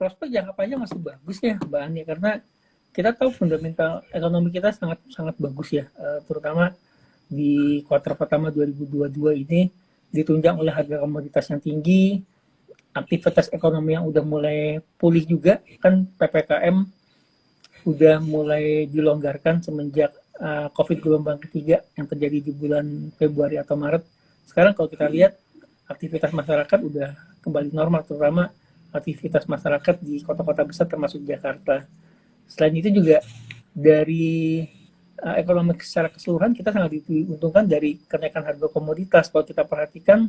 prospek jangka panjang masih bagus ya Mbak Ani, karena kita tahu fundamental ekonomi kita sangat sangat bagus ya, terutama di kuartal pertama 2022 ini ditunjang oleh harga komoditas yang tinggi, aktivitas ekonomi yang udah mulai pulih juga, kan PPKM udah mulai dilonggarkan semenjak COVID gelombang ketiga yang terjadi di bulan Februari atau Maret. Sekarang kalau kita lihat aktivitas masyarakat udah kembali normal, terutama aktivitas masyarakat di kota-kota besar termasuk Jakarta. Selain itu juga dari ekonomi secara keseluruhan kita sangat diuntungkan dari kenaikan harga komoditas. Kalau kita perhatikan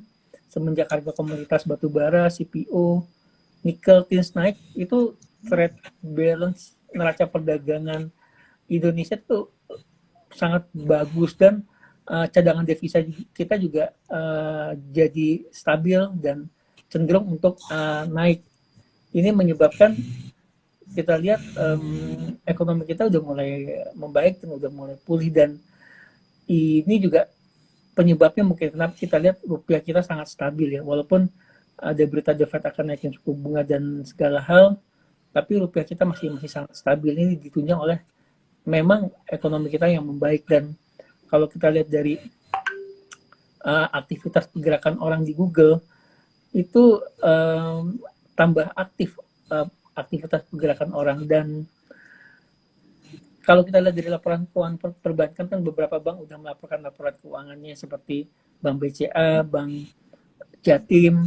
semenjak harga komoditas batu bara, CPO, nikel, tin naik, itu trade balance neraca perdagangan Indonesia tuh sangat bagus, dan cadangan devisa kita juga jadi stabil dan cenderung untuk naik. Ini menyebabkan kita lihat ekonomi kita udah mulai membaik dan udah mulai pulih, dan ini juga penyebabnya mungkin kenapa kita lihat rupiah kita sangat stabil ya, walaupun ada berita The Fed akan naikin suku bunga dan segala hal, tapi rupiah kita masih sangat stabil. Ini ditunjang oleh memang ekonomi kita yang membaik. Dan kalau kita lihat dari aktivitas pergerakan orang di Google itu tambah aktif aktivitas pergerakan orang. Dan kalau kita lihat dari laporan keuangan perbankan, kan beberapa bank udah melaporkan laporan keuangannya seperti Bank BCA, Bank Jatim,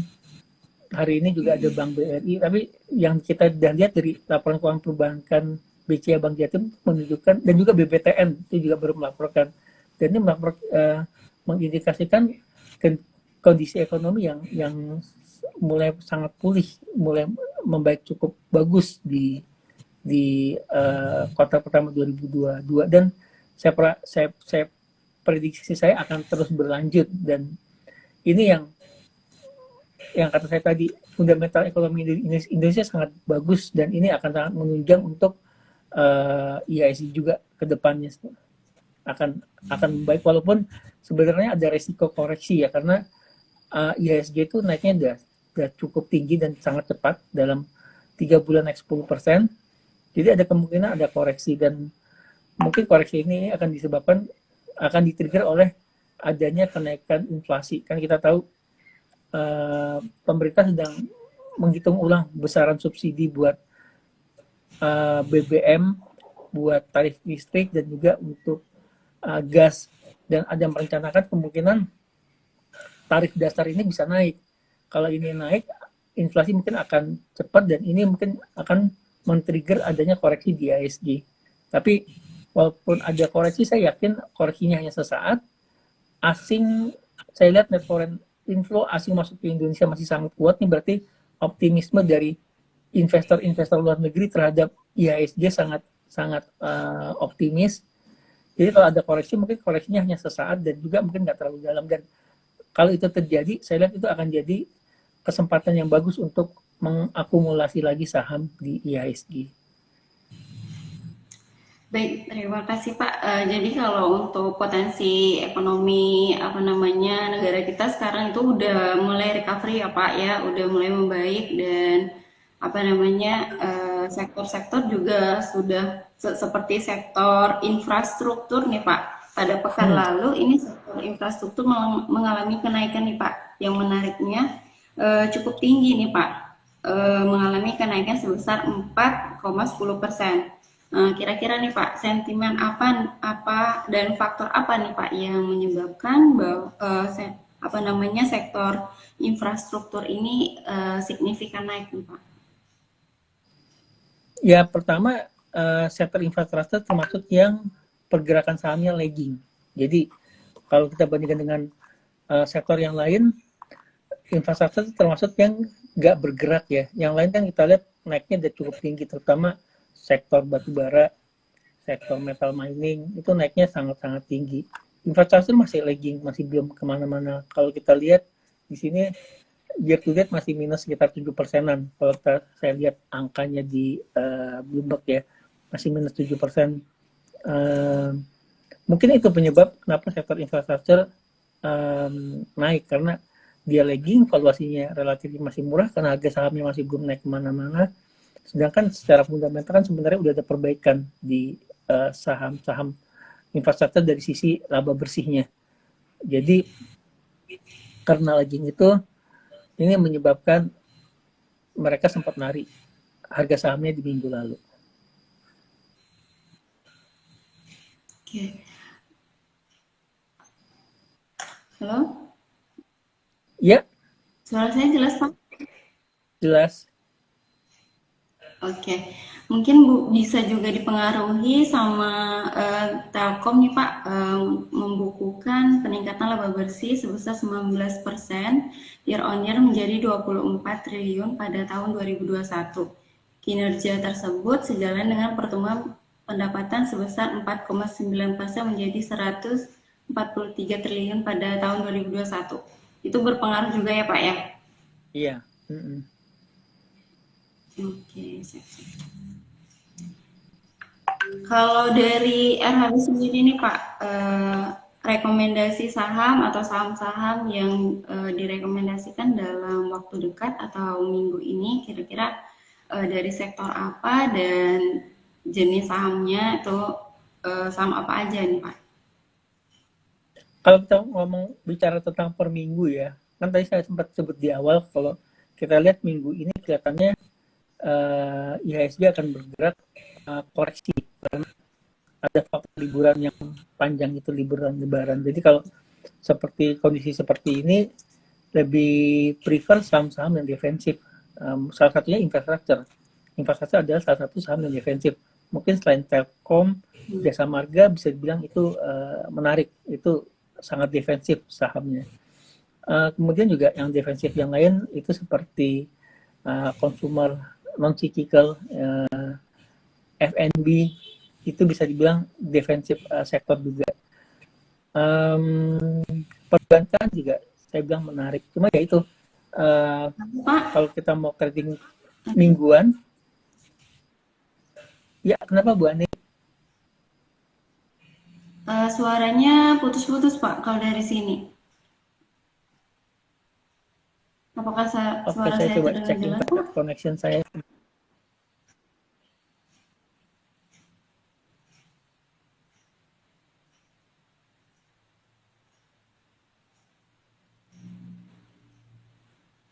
hari ini juga ada Bank BRI. Tapi yang kita lihat dari laporan keuangan perbankan BCA, Bank Jatim menunjukkan, dan juga BBTN itu juga baru melaporkan, dan ini mengindikasikan kondisi ekonomi yang mulai sangat pulih, mulai membaik cukup bagus di kuartal pertama 2022, dan saya prediksi saya akan terus berlanjut. Dan ini yang kata saya tadi, fundamental ekonomi Indonesia sangat bagus, dan ini akan sangat menunjang untuk IHSG juga ke depannya akan baik, walaupun sebenarnya ada resiko koreksi ya, karena IHSG itu naiknya udah cukup tinggi dan sangat cepat dalam 3 bulan naik 10%. Jadi ada kemungkinan ada koreksi, dan mungkin koreksi ini akan di-trigger oleh adanya kenaikan inflasi. Kan kita tahu pemerintah sedang menghitung ulang besaran subsidi buat BBM, buat tarif listrik, dan juga untuk gas. Dan ada merencanakan kemungkinan tarif dasar ini bisa naik. Kalau ini naik, inflasi mungkin akan cepat, dan ini mungkin akan men-trigger adanya koreksi di IHSG. Tapi walaupun ada koreksi, saya yakin koreksinya hanya sesaat. Saya lihat net foreign inflow asing masuk ke Indonesia masih sangat kuat nih, berarti optimisme dari investor-investor luar negeri terhadap IHSG sangat optimis. Jadi kalau ada koreksi, mungkin koreksinya hanya sesaat dan juga mungkin nggak terlalu dalam. Dan kalau itu terjadi, saya lihat itu akan jadi kesempatan yang bagus untuk mengakumulasi lagi saham di IHSG. Baik, terima kasih Pak. Jadi kalau untuk potensi ekonomi negara kita sekarang itu udah mulai recovery ya Pak ya, udah mulai membaik, dan sektor-sektor juga sudah seperti sektor infrastruktur nih Pak. Pada pekan lalu ini sektor infrastruktur mengalami kenaikan nih Pak. Yang menariknya cukup tinggi nih Pak, mengalami kenaikan sebesar 4,10%. Kira-kira nih Pak, sentimen apa dan faktor apa nih Pak yang menyebabkan bahwa sektor infrastruktur ini signifikan naik nih Pak? Ya, pertama sektor infrastruktur termasuk yang pergerakan sahamnya lagging. Jadi kalau kita bandingkan dengan sektor yang lain, infrastruktur termasuk yang nggak bergerak ya. Yang lain kan kita lihat naiknya udah cukup tinggi, terutama sektor batubara, sektor metal mining itu naiknya sangat-sangat tinggi. Infrastruktur masih lagging, masih belum kemana-mana. Kalau kita lihat di sini year to date masih minus sekitar 7%-an. Kalau saya lihat angkanya di Bloomberg ya, masih minus 7%. Mungkin itu penyebab kenapa sektor infrastruktur naik, karena dia lagging, valuasinya relatif masih murah karena harga sahamnya masih belum naik kemana-mana. Sedangkan secara fundamental kan sebenarnya udah ada perbaikan di saham-saham infrastruktur dari sisi laba bersihnya. Jadi karena lagi itu ini menyebabkan mereka sempat narik harga sahamnya di minggu lalu. Oke. Halo? Ya, Suara saya jelas, Pak? jelas. Oke, mungkin bisa juga dipengaruhi sama Telkom nih Pak, membukukan peningkatan laba bersih sebesar 19% year on year menjadi 24 triliun pada tahun 2021. Kinerja tersebut sejalan dengan pertumbuhan pendapatan sebesar 4,9% menjadi 143 triliun pada tahun 2021. Itu berpengaruh juga ya Pak ya? Iya. Oke, siap-siap. Kalau dari RHB sendiri nih Pak, rekomendasi saham atau saham-saham yang direkomendasikan dalam waktu dekat atau minggu ini kira-kira dari sektor apa dan jenis sahamnya itu saham apa aja nih Pak? Kalau kita ngomong bicara tentang per minggu ya, kan tadi saya sempat sebut di awal kalau kita lihat minggu ini kelihatannya IHSG akan bergerak koreksi karena ada faktor liburan yang panjang itu liburan lebaran. Jadi kalau seperti kondisi seperti ini lebih prefer saham-saham yang defensif. Salah satunya infrastruktur. Infrastruktur adalah salah satu saham yang defensif. Mungkin selain Telkom, Jasa Marga bisa dibilang itu menarik. Itu sangat defensif sahamnya. Kemudian juga yang defensif yang lain itu seperti consumer non-cyclical, F&B itu bisa dibilang defensif sektor juga. Perbankan juga saya bilang menarik. Cuma ya itu kalau kita mau trading mingguan, ya kenapa Bu Ani? Suaranya putus-putus Pak kalau dari sini. Apakah Oke, suara saya saya coba terdengar cek jelas? internet connection saya.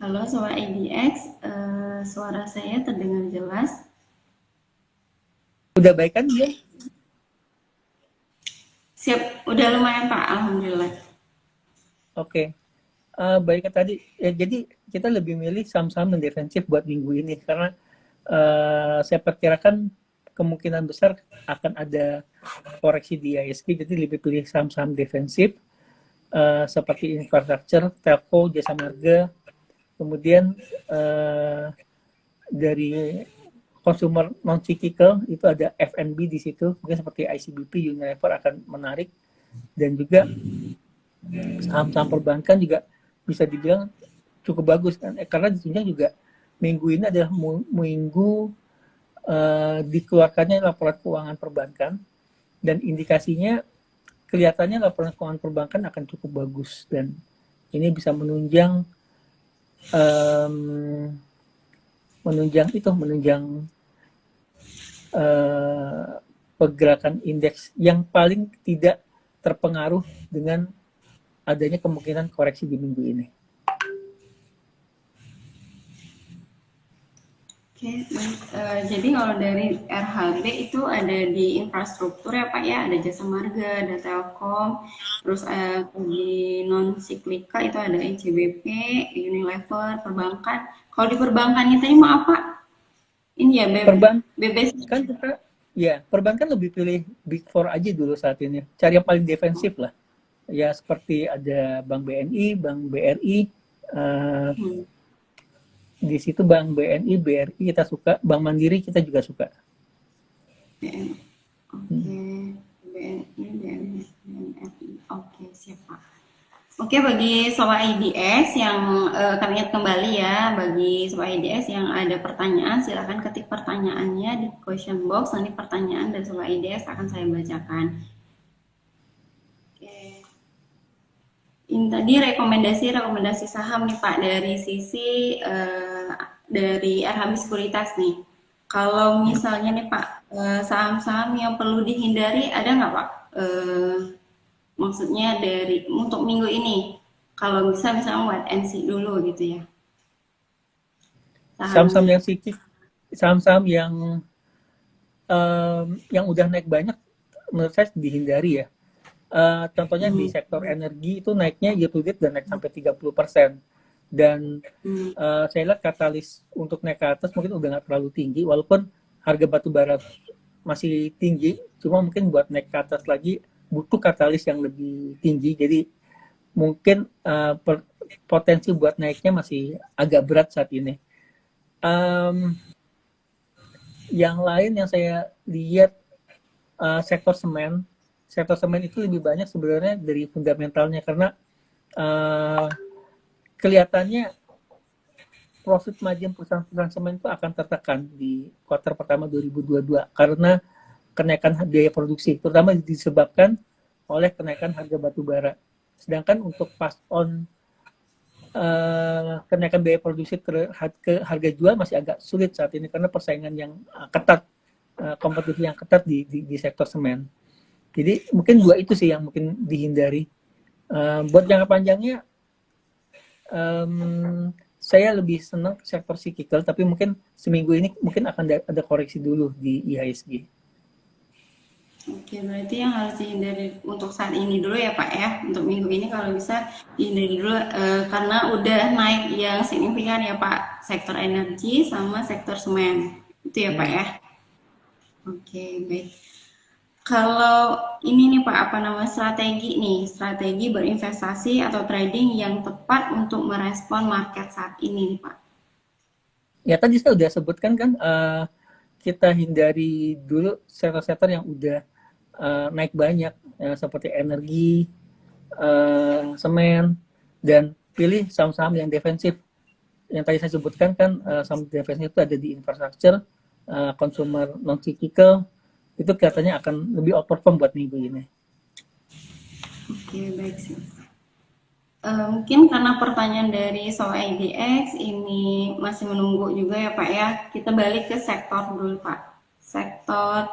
Halo Sobat IDX, suara saya terdengar jelas. Udah baik kan dia? Siap, udah lumayan Pak, Alhamdulillah. Oke. Baik tadi, ya, jadi kita lebih milih saham-saham yang defensif buat minggu ini karena saya perkirakan kemungkinan besar akan ada koreksi di IHSG, jadi lebih pilih saham-saham defensif seperti infrastruktur, telco, jasa marga, kemudian dari consumer non cyclical itu ada F&B di situ, mungkin seperti ICBP, Unilever akan menarik, dan juga saham-saham perbankan juga bisa dibilang cukup bagus kan, karena ditunjang juga minggu ini adalah minggu dikeluarkannya laporan keuangan perbankan dan indikasinya kelihatannya laporan keuangan perbankan akan cukup bagus dan ini bisa menunjang pergerakan indeks yang paling tidak terpengaruh dengan adanya kemungkinan koreksi di minggu ini. Oke, jadi kalau dari RHB itu ada di infrastruktur ya Pak ya, ada Jasa Marga, ada Telkom, terus di non siklika itu ada ICBP, Unilever, perbankan. Kalau di perbankannya tadi mau apa? Ini ya perbankan ya, perbankan lebih pilih Big Four aja dulu saat ini. Cari yang paling defensif lah. Ya seperti ada Bank BNI, Bank BRI, di situ Bank BNI, BRI kita suka, Bank Mandiri kita juga suka. BNI, oke, BNI, BNI, oke siap Pak. Oke, bagi Sobat IDS yang kami ingat kembali ya, bagi Sobat IDS yang ada pertanyaan, silahkan ketik pertanyaannya di question box, nanti pertanyaan dari Sobat IDS akan saya bacakan. Oke. Ini tadi rekomendasi saham nih Pak dari sisi dari RHB Sekuritas nih. Kalau misalnya nih Pak, saham-saham yang perlu dihindari ada nggak Pak? Maksudnya dari untuk minggu ini, kalau bisa misalnya wait and see dulu gitu ya, Saham-saham sahamnya. yang sikik, saham-saham yang udah naik banyak, menurut saya dihindari ya. Contohnya di Hmm, sektor energi itu naiknya year to date dan naik sampai 30%. Dan hmm, saya lihat katalis untuk naik ke atas mungkin udah nggak terlalu tinggi, walaupun harga batu bara masih tinggi, cuma mungkin buat naik ke atas lagi butuh katalis yang lebih tinggi. Jadi mungkin potensi buat naiknya masih agak berat saat ini. Um, yang lain yang saya lihat, sektor semen itu lebih banyak sebenarnya dari fundamentalnya, karena uh, kelihatannya profit margin perusahaan-perusahaan semen itu akan tertekan di kuartal pertama 2022 karena kenaikan biaya produksi, terutama disebabkan oleh kenaikan harga batu bara. Sedangkan untuk pass on kenaikan biaya produksi ke harga jual masih agak sulit saat ini karena persaingan yang ketat, kompetisi yang ketat di sektor semen. Jadi mungkin dua itu sih yang mungkin dihindari. Buat jangka panjangnya, saya lebih senang sektor cyclical, tapi mungkin seminggu ini mungkin akan ada koreksi dulu di IHSG. Oke, berarti yang harus dihindari untuk saat ini dulu ya Pak ya, untuk minggu ini kalau bisa dihindari dulu karena udah naik yang signifikan ya Pak, sektor energi sama sektor semen, itu ya Pak Hmm. ya. Oke, baik. Kalau ini nih Pak, apa nama strategi nih, strategi berinvestasi atau trading yang tepat untuk merespon market saat ini nih Pak. Ya tadi saya udah sebutkan kan, kita hindari dulu sektor-sektor yang udah naik banyak, seperti energi, semen, dan pilih saham-saham yang defensif. Yang tadi saya sebutkan kan, saham defensif itu ada di infrastruktur, consumer non cyclical, itu kelihatannya akan lebih outperform buat minggu ini. Oke, baik sih. Mungkin karena pertanyaan dari Soal IDX ini masih menunggu juga ya Pak ya. Kita balik ke sektor dulu Pak. Sektor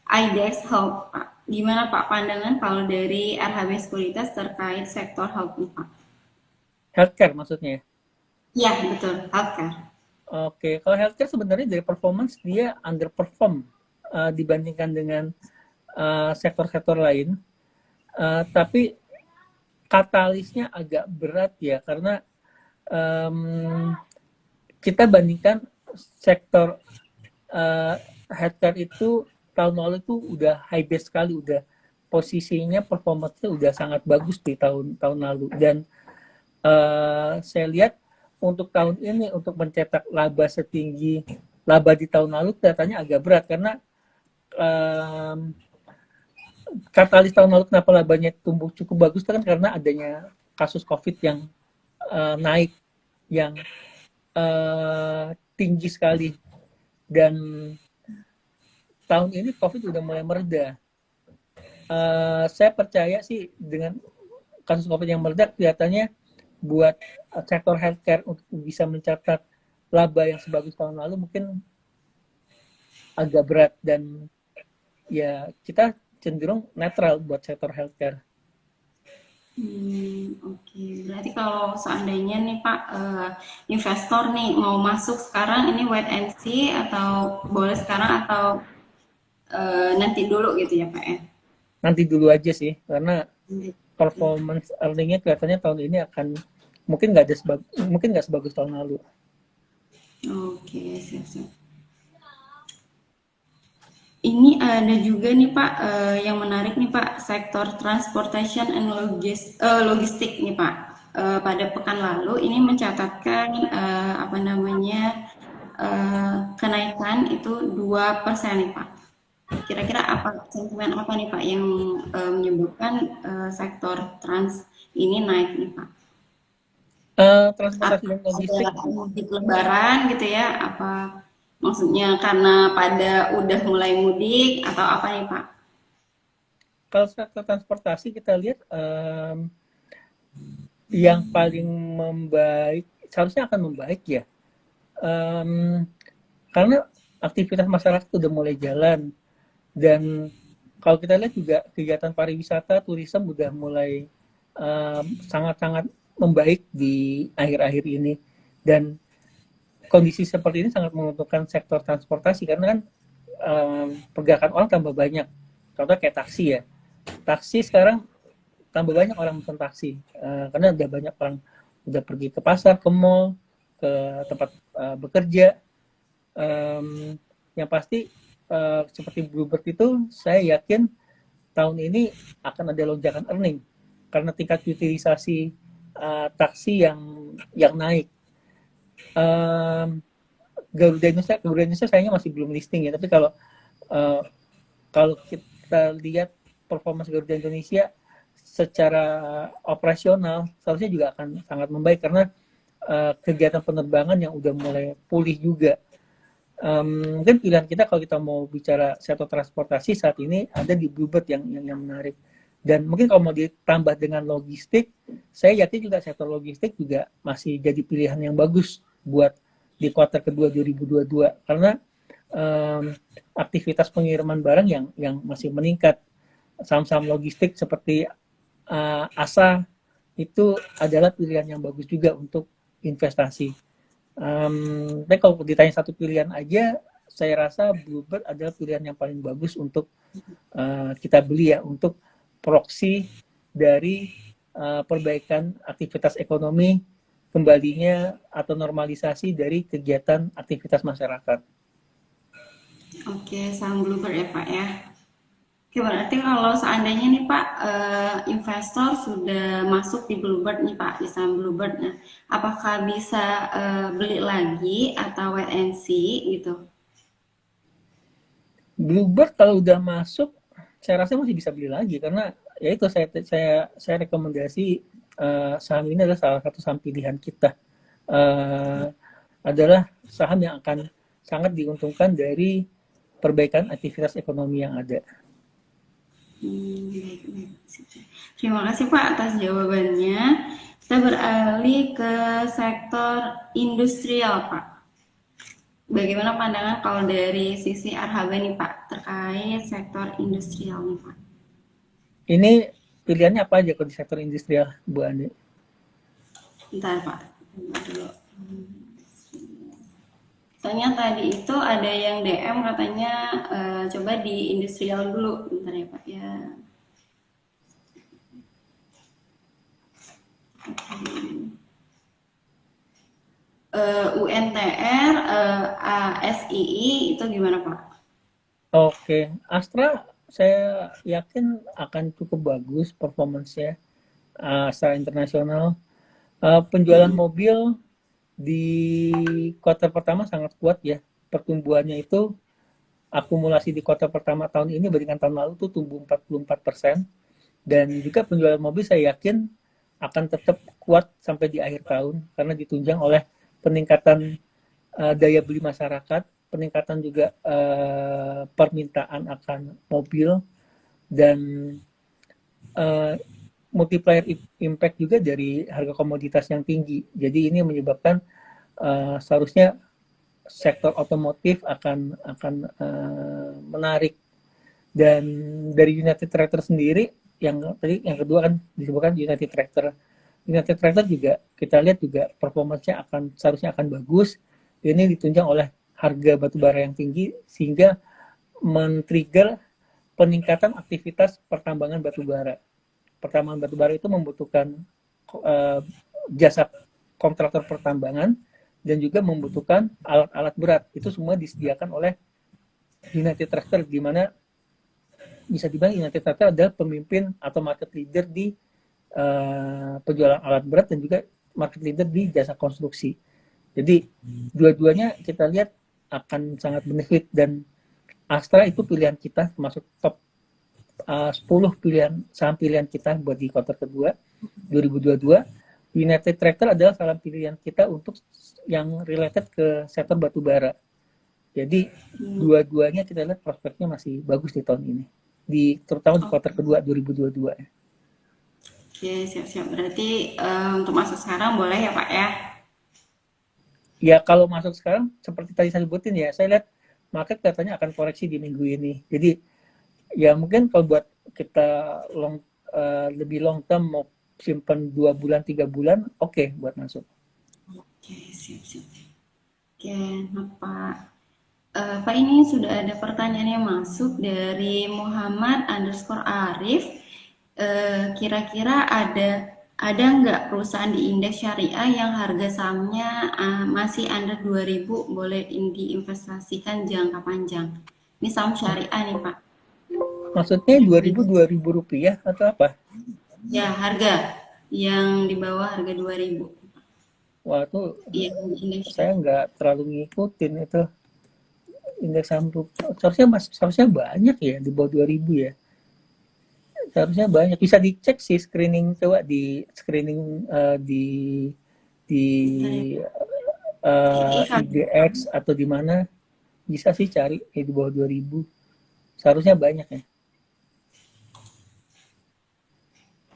IDX Health Pak. Gimana Pak pandangan kalau dari RHB Sekuritas terkait sektor health nih Pak? Healthcare maksudnya. Iya betul, healthcare. Oke, kalau healthcare sebenarnya dari performance dia underperform dibandingkan dengan sektor-sektor lain. Tapi katalisnya agak berat ya, karena um, kita bandingkan sektor healthcare itu tahun lalu itu udah high base sekali, udah posisinya performanya udah sangat bagus di tahun lalu. Dan saya lihat untuk tahun ini untuk mencetak laba setinggi laba di tahun lalu kelihatannya agak berat, karena um, katalis tahun lalu kenapa labanya tumbuh cukup bagus kan karena adanya kasus COVID yang naik, yang tinggi sekali. Dan tahun ini COVID udah mulai mereda. Saya percaya sih dengan kasus COVID yang mereda, kelihatannya buat sektor healthcare untuk bisa mencatat laba yang sebagus tahun lalu mungkin agak berat, dan ya kita cenderung netral buat sektor healthcare. Oke. Berarti kalau seandainya nih Pak, investor nih mau masuk sekarang ini wait and see atau boleh sekarang atau nanti dulu gitu ya Pak ya? Nanti dulu aja sih, karena performance earningnya kelihatannya tahun ini akan mungkin nggak sebagus tahun lalu. Oke, siap-siap. Ini ada juga nih Pak, yang menarik nih Pak, sektor transportation and logistik nih Pak. Pada pekan lalu ini mencatatkan apa namanya kenaikan itu 2% nih Pak. Kira-kira apa sentimen apa nih Pak yang menyebabkan sektor trans ini naik nih Pak? Transportasi dan Ada logistik. mudik lebaran gitu ya? Apa maksudnya karena pada udah mulai mudik atau apa nih Pak? Kalau sektor transportasi kita lihat, yang paling membaik seharusnya akan membaik ya, karena aktivitas masyarakat udah mulai jalan, dan kalau kita lihat juga kegiatan pariwisata, turisme udah mulai sangat-sangat membaik di akhir-akhir ini, dan kondisi seperti ini sangat menguntungkan sektor transportasi karena kan pergerakan orang tambah banyak. Contoh kayak taksi ya, taksi sekarang tambah banyak orang pesan taksi karena udah banyak orang udah pergi ke pasar, ke mall, ke tempat bekerja. Yang pasti seperti Bluebird itu saya yakin tahun ini akan ada lonjakan earning karena tingkat utilisasi taksi yang naik. Garuda Indonesia sayangnya masih belum listing ya, tapi kalau kita lihat performa Garuda Indonesia secara operasional seharusnya juga akan sangat membaik karena kegiatan penerbangan yang udah mulai pulih juga. Mungkin pilihan kita kalau kita mau bicara sektor transportasi saat ini ada di Bluebird yang menarik, dan mungkin kalau mau ditambah dengan logistik, saya yakin juga sektor logistik juga masih jadi pilihan yang bagus buat di kuartal kedua 2022 karena aktivitas pengiriman barang yang masih meningkat. Saham-saham logistik seperti ASA itu adalah pilihan yang bagus juga untuk investasi. Tapi kalau ditanya satu pilihan aja, saya rasa Bluebird adalah pilihan yang paling bagus untuk kita beli ya, untuk proksi dari perbaikan aktivitas ekonomi, kembalinya atau normalisasi dari kegiatan aktivitas masyarakat. Oke, saham Bluebird ya Pak ya. Oke, berarti kalau seandainya nih Pak, investor sudah masuk di Bluebird nih Pak, di saham Bluebird, nah, apakah bisa beli lagi atau wait and see gitu? Bluebird kalau udah masuk, saya rasa masih bisa beli lagi karena ya itu saya rekomendasi saham ini adalah salah satu saham pilihan kita. Adalah saham yang akan sangat diuntungkan dari perbaikan aktivitas ekonomi yang ada. Terima kasih Pak atas jawabannya. Kita beralih ke sektor industrial Pak. Bagaimana pandangan kalau dari sisi Arhaba nih Pak terkait sektor industrial nih Pak? Ini pilihannya apa aja kalau di sektor industrial, Bu Andi? Bentar Pak, bentar dulu. Tanya tadi itu ada yang DM katanya coba di industrial dulu, bentar ya Pak ya. UNTR, ASII itu gimana Pak? Oke, Astra saya yakin akan cukup bagus performance-nya secara internasional. Penjualan mobil di kuartal pertama sangat kuat ya. Pertumbuhannya itu akumulasi di kuartal pertama tahun ini bandingkan tahun lalu tuh tumbuh 44%. Dan juga penjualan mobil saya yakin akan tetap kuat sampai di akhir tahun karena ditunjang oleh peningkatan daya beli masyarakat, peningkatan juga permintaan akan mobil, dan multiplier impact juga dari harga komoditas yang tinggi. Jadi ini menyebabkan seharusnya sektor otomotif akan menarik. Dan dari United Tractor sendiri, yang kedua kan disebutkan United Tractor juga kita lihat juga performanya seharusnya akan bagus. Ini ditunjang oleh harga batubara yang tinggi sehingga men-trigger peningkatan aktivitas pertambangan batubara. Pertambangan batubara itu membutuhkan jasa kontraktor pertambangan dan juga membutuhkan alat-alat berat. Itu semua disediakan oleh United Tractor, di mana bisa dibilang United Tractor adalah pemimpin atau market leader di penjualan alat berat dan juga market leader di jasa konstruksi. Jadi dua-duanya kita lihat akan sangat benefit, dan Astra itu pilihan kita masuk top 10 saham pilihan kita buat di kuartal kedua 2022. United Tractor adalah salah pilihan kita untuk yang related ke sektor batubara. Jadi dua-duanya kita lihat prospeknya masih bagus di tahun ini, terutama di kuartal kedua 2022 ya. Oke, siap-siap. Berarti untuk masuk sekarang boleh ya Pak ya? Ya kalau masuk sekarang seperti tadi saya sebutin ya, saya lihat market katanya akan koreksi di minggu ini. Jadi ya mungkin kalau buat kita lebih long term mau simpan 2 bulan 3 bulan, oke buat masuk. Oke, siap. Oke, nah Pak. Pak, ini sudah ada pertanyaan yang masuk dari Muhammad_Arif. Kira-kira ada nggak perusahaan di indeks syariah yang harga sahamnya masih under 2000 boleh diinvestasikan jangka panjang? Ini saham syariah nih Pak. Maksudnya 2000 rupiah atau apa? Ya, harga yang di bawah harga 2000. Wah, itu Iya, saya nggak terlalu ngikutin itu indeks saham rupiah. Seharusnya banyak ya di bawah 2000 ya. Seharusnya banyak. Bisa dicek sih screening, coba di screening di IDX atau di mana bisa sih cari di bawah 2000. Seharusnya banyak ya.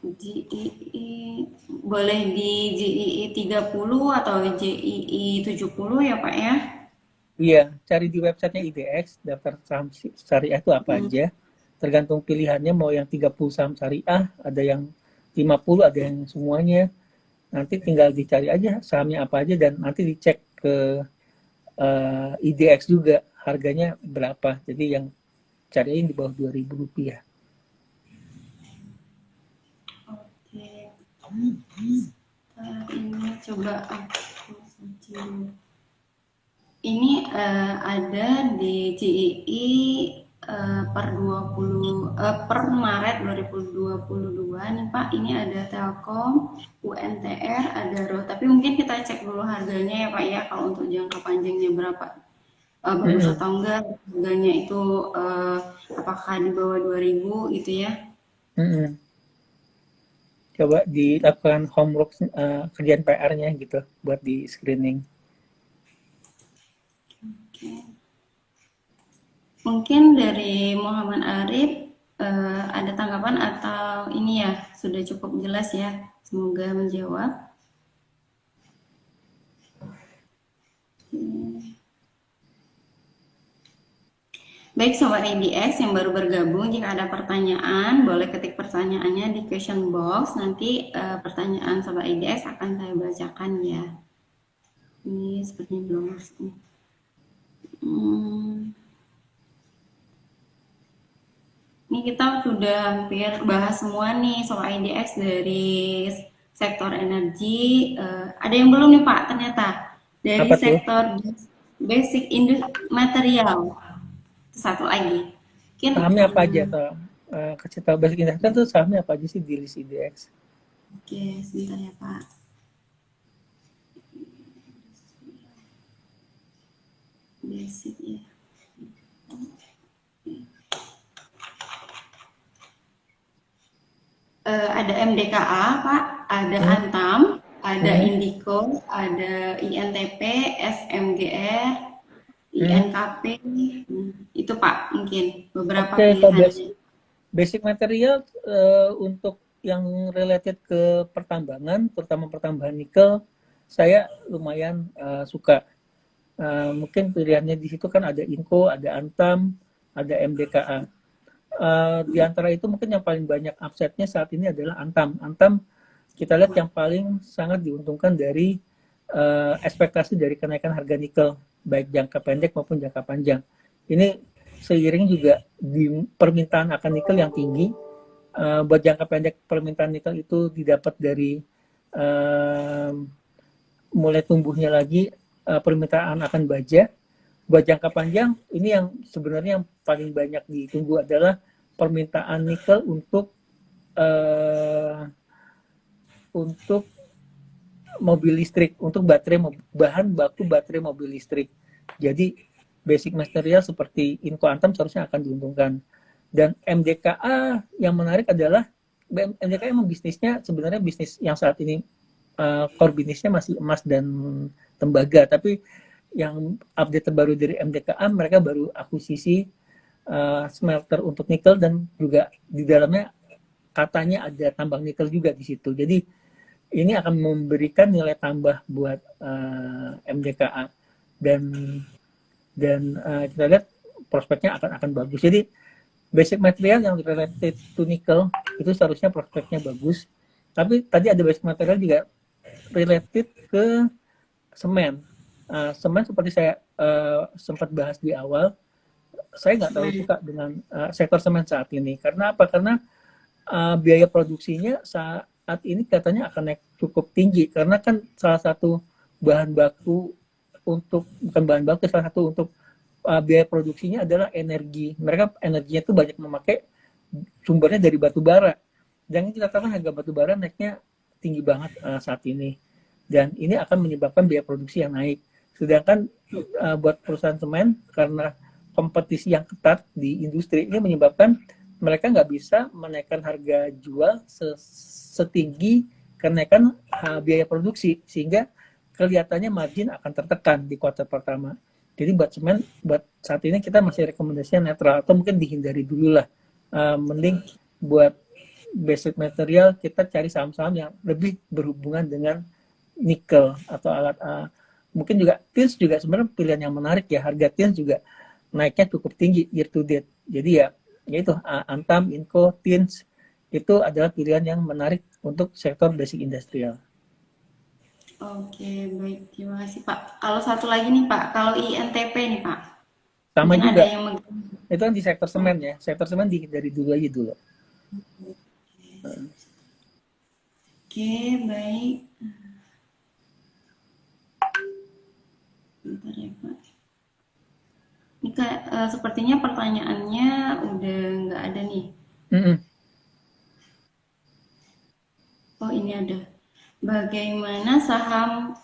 GII boleh di GII 30 atau GII 70 ya Pak ya? Iya, cari di websitenya IDX, daftar saham syariah itu apa aja. Tergantung pilihannya, mau yang 30 saham syariah, ada yang 50, ada yang semuanya. Nanti tinggal dicari aja sahamnya apa aja dan nanti dicek ke IDX juga harganya berapa. Jadi yang cariin di bawah 2000 rupiah. Oke. Ini coba aku searching. Ini ada di GII per 20 per Maret 2022 nih Pak. Ini ada Telkom, UNTR, ada RO. Tapi mungkin kita cek dulu harganya ya Pak ya, kalau untuk jangka panjangnya berapa. Bagus atau enggak harganya itu apakah di bawah 2000 gitu ya. Coba dilakukan homework kerjaan PR-nya gitu buat di screening. Oke. Mungkin dari Muhammad Arif ada tanggapan atau ini ya sudah cukup jelas ya, semoga menjawab. Baik Sobat IDX yang baru bergabung, jika ada pertanyaan boleh ketik pertanyaannya di question box, nanti pertanyaan Sobat IDX akan saya bacakan ya. Ini sepertinya belum masuk. Ini kita sudah hampir bahas semua nih soal IDX dari sektor energi. Ada yang belum nih Pak ternyata dari Apa sektor basic material. Satu lagi. Mungkin, sahamnya apa aja atau kasih tahu basic investor tuh sahamnya apa aja sih di list IDX? Oke, sebentar ya Pak. Basic ya. Ada MDKA Pak, ada Antam, ada Indico, ada INTP, SMGR, INKP, itu Pak mungkin beberapa pilihannya. Basic material untuk yang related ke pertambangan, terutama pertambangan nikel, saya lumayan suka. Mungkin pilihannya di situ kan ada Inco, ada Antam, ada MDKA. Di antara itu mungkin yang paling banyak upside-nya saat ini adalah Antam. Antam kita lihat yang paling sangat diuntungkan dari ekspektasi dari kenaikan harga nikel, baik jangka pendek maupun jangka panjang. Ini seiring juga di permintaan akan nikel yang tinggi. Buat jangka pendek permintaan nikel itu didapat dari mulai tumbuhnya lagi permintaan akan baja. Buat jangka panjang ini yang sebenarnya yang paling banyak ditunggu adalah permintaan nikel untuk mobil listrik, untuk bahan baku baterai mobil listrik. Jadi basic material seperti Inco Antam seharusnya akan diuntungkan. Dan MDKA yang menarik adalah MDKA emang bisnisnya sebenarnya bisnis yang saat ini core bisnisnya masih emas dan tembaga, tapi yang update terbaru dari MDKA mereka baru akuisisi smelter untuk nikel dan juga di dalamnya katanya ada tambang nikel juga di situ. Jadi ini akan memberikan nilai tambah buat MDKA dan dan kita lihat prospeknya akan bagus. Jadi basic material yang related to nickel itu seharusnya prospeknya bagus. Tapi tadi ada basic material juga related ke semen. Semen seperti saya sempat bahas di awal, saya nggak terlalu suka dengan sektor semen saat ini. Karena apa? Karena biaya produksinya saat ini katanya akan naik cukup tinggi. Karena kan salah satu bahan baku untuk, bukan bahan baku, salah satu untuk biaya produksinya adalah energi. Mereka energinya itu banyak memakai sumbernya dari batu bara. Dan kita tahu harga batu bara naiknya tinggi banget saat ini. Dan ini akan menyebabkan biaya produksi yang naik. Sedangkan buat perusahaan semen, karena kompetisi yang ketat di industri, ini menyebabkan mereka nggak bisa menaikkan harga jual setinggi kenaikan biaya produksi, sehingga kelihatannya margin akan tertekan di kuartal pertama. Jadi buat semen, buat saat ini kita masih rekomendasinya netral, atau mungkin dihindari dulu lah. Mending buat basic material kita cari saham-saham yang lebih berhubungan dengan nikel atau alat mungkin juga tins juga sebenarnya pilihan yang menarik ya. Harga tins juga naiknya cukup tinggi year to date. Jadi ya itu Antam, Inco, tins itu adalah pilihan yang menarik untuk sektor basic industrial. Oke, baik. Terima kasih, Pak. Kalau satu lagi nih, Pak. Kalau INTP nih, Pak. Sama Mungkin ada juga, yang itu kan di sektor semen ya. Sektor semen dihindari dulu aja dulu. Oke, baik. Bentar ya, Pak. Ini sepertinya pertanyaannya udah nggak ada nih. Oh, ini ada. Bagaimana saham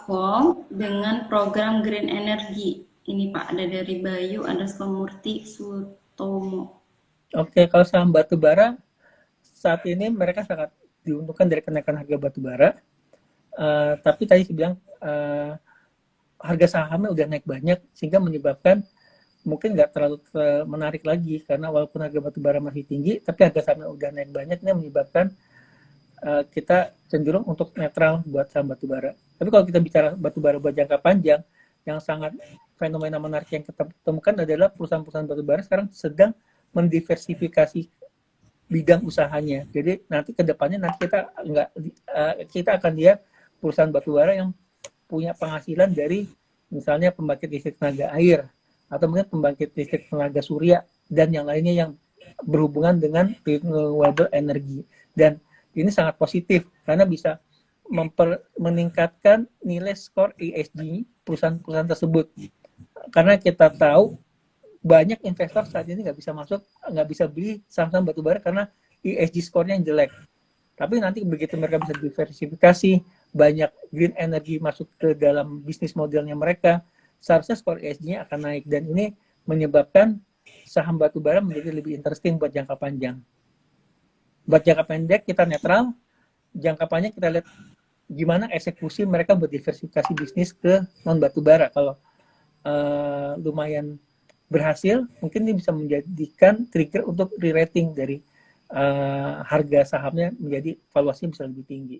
KOM dengan program Green Energy? Ini Pak, ada dari Bayu Murti Sutomo. Oke, kalau saham batu bara saat ini mereka sangat diuntungkan dari kenaikan harga batu bara. Tapi tadi saya bilang harga sahamnya udah naik banyak, sehingga menyebabkan mungkin nggak terlalu menarik lagi, karena walaupun harga batu bara masih tinggi, tapi harga sahamnya udah naik banyak, ini menyebabkan kita cenderung untuk netral buat saham batu bara. Tapi kalau kita bicara batu bara buat jangka panjang, yang sangat fenomena menarik yang kita temukan adalah perusahaan-perusahaan batu bara sekarang sedang mendiversifikasi bidang usahanya. Jadi nanti ke depannya kita akan lihat perusahaan batu bara yang punya penghasilan dari misalnya pembangkit listrik tenaga air, atau mungkin pembangkit listrik tenaga surya, dan yang lainnya yang berhubungan dengan renewable energy. Dan ini sangat positif karena bisa meningkatkan nilai skor ESG perusahaan-perusahaan tersebut. Karena kita tahu banyak investor saat ini nggak bisa beli saham-saham batubara karena ESG skornya yang jelek. Tapi nanti begitu mereka bisa diversifikasi, banyak green energy masuk ke dalam bisnis modelnya mereka, seharusnya skor ESG-nya akan naik, dan ini menyebabkan saham batubara menjadi lebih interesting buat jangka panjang. Buat jangka pendek kita netral, jangka panjang kita lihat gimana eksekusi mereka berdiversifikasi bisnis ke non batubara. Kalau lumayan berhasil, mungkin ini bisa menjadikan trigger untuk re-rating dari harga sahamnya menjadi valuasinya bisa lebih tinggi.